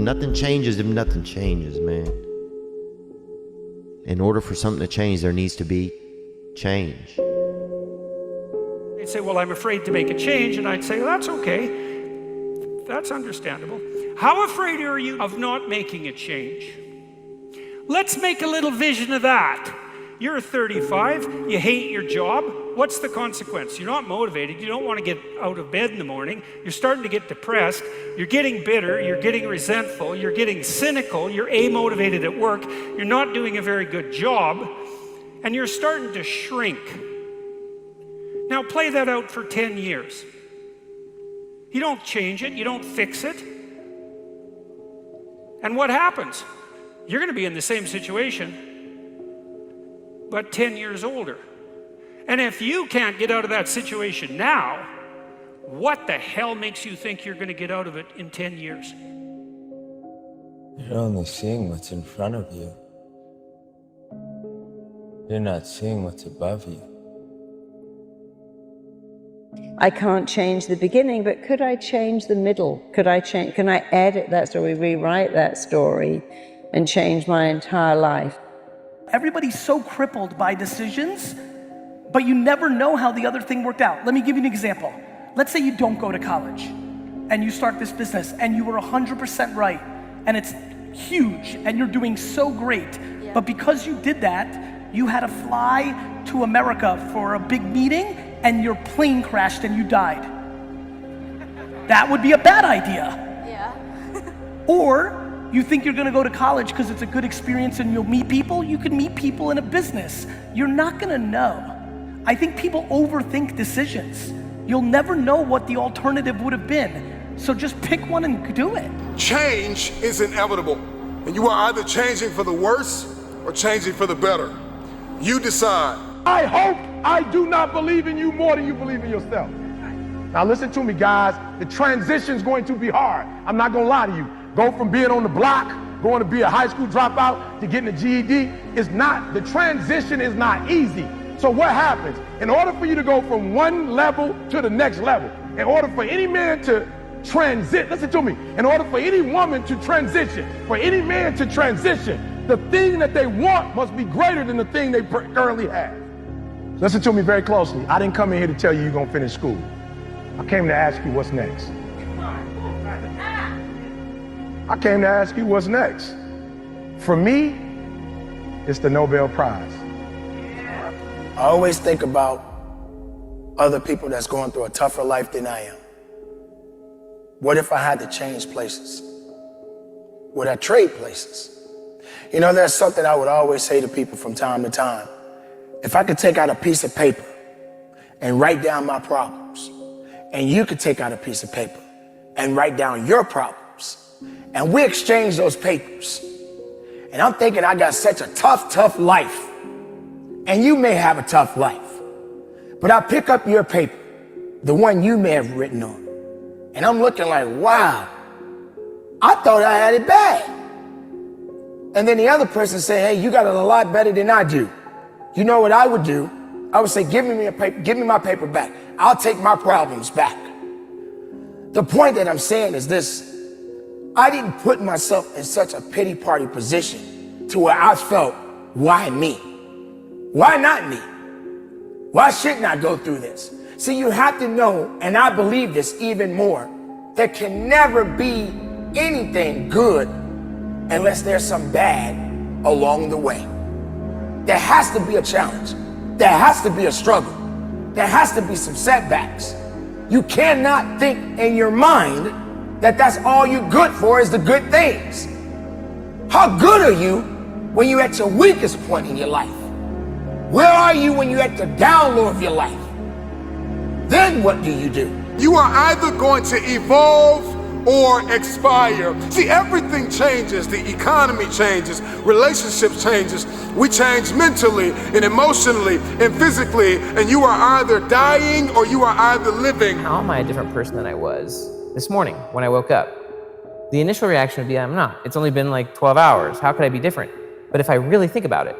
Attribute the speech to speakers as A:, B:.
A: Nothing changes if nothing changes, man. In order for something to change, there needs to be change.
B: They'd say, well, I'm afraid to make a change, and I'd say, well, that's okay. That's understandable. How afraid are you of not making a change? Let's make a little vision of that. You're 35, you hate your job. What's the consequence? You're not motivated, you don't want to get out of bed in the morning, you're starting to get depressed, you're getting bitter, you're getting resentful, you're getting cynical, you're amotivated at work, you're not doing a very good job, and you're starting to shrink. Now play that out for 10 years. You don't change it, you don't fix it. And what happens? You're going to be in the same situation, but 10 years older. And if you can't get out of that situation now, what the hell makes you think you're going to get out of it in 10 years?
C: You're only seeing what's in front of you. You're not seeing what's above you.
D: I can't change the beginning, but could I change the middle? Can I edit that story, rewrite that story, and change my entire life?
E: Everybody's so crippled by decisions, but you never know how the other thing worked out. Let me give you an example. Let's say you don't go to college and you start this business and you were 100% right and it's huge and you're doing so great. Yeah. But because you did that, you had to fly to America for a big meeting and your plane crashed and you died. That would be a bad idea.
F: Yeah.
E: Or you think you're gonna go to college because it's a good experience and you'll meet people. You can meet people in a business. You're not gonna know. I think people overthink decisions. You'll never know what the alternative would have been. So just pick one and do it.
G: Change is inevitable. And you are either changing for the worse or changing for the better. You decide.
H: I hope I do not believe in you more than you believe in yourself. Now listen to me, guys. The transition's going to be hard. I'm not gonna lie to you. Go from being on the block, going to be a high school dropout, to getting a GED, the transition is not easy. So what happens? In order for you to go from one level to the next level, in order for any man to transit, listen to me, in order for any woman to transition, for any man to transition, the thing that they want must be greater than the thing they currently have. Listen to me very closely. I didn't come in here to tell you you're gonna finish school. I came to ask you what's next. I came to ask you what's next. For me, it's the Nobel Prize.
I: I always think about other people that's going through a tougher life than I am. What if I had to change places? Would I trade places? You know, there's something I would always say to people from time to time. If I could take out a piece of paper and write down my problems, and you could take out a piece of paper and write down your problems, and we exchange those papers. And I'm thinking I got such a tough life. And you may have a tough life. But I pick up your paper, the one you may have written on. And I'm looking like, wow, I thought I had it bad. And then the other person say, hey, you got it a lot better than I do. You know what I would do? I would say, give me my paper back. I'll take my problems back. The point that I'm saying is this. I didn't put myself in such a pity party position to where I felt, why me? Why not me? Why shouldn't I go through this? See, you have to know, and I believe this even more, there can never be anything good unless there's some bad along the way. There has to be a challenge. There has to be a struggle. There has to be some setbacks. You cannot think in your mind that that's all you're good for is the good things. How good are you when you're at your weakest point in your life? Where are you when you're at the down low of your life? Then what do?
G: You are either going to evolve or expire. See, everything changes. The economy changes, relationships changes. We change mentally and emotionally and physically, and you are either dying or you are either living.
J: How am I a different person than I was this morning when I woke up? The initial reaction would be, I'm not. It's only been like 12 hours. How could I be different? But if I really think about it,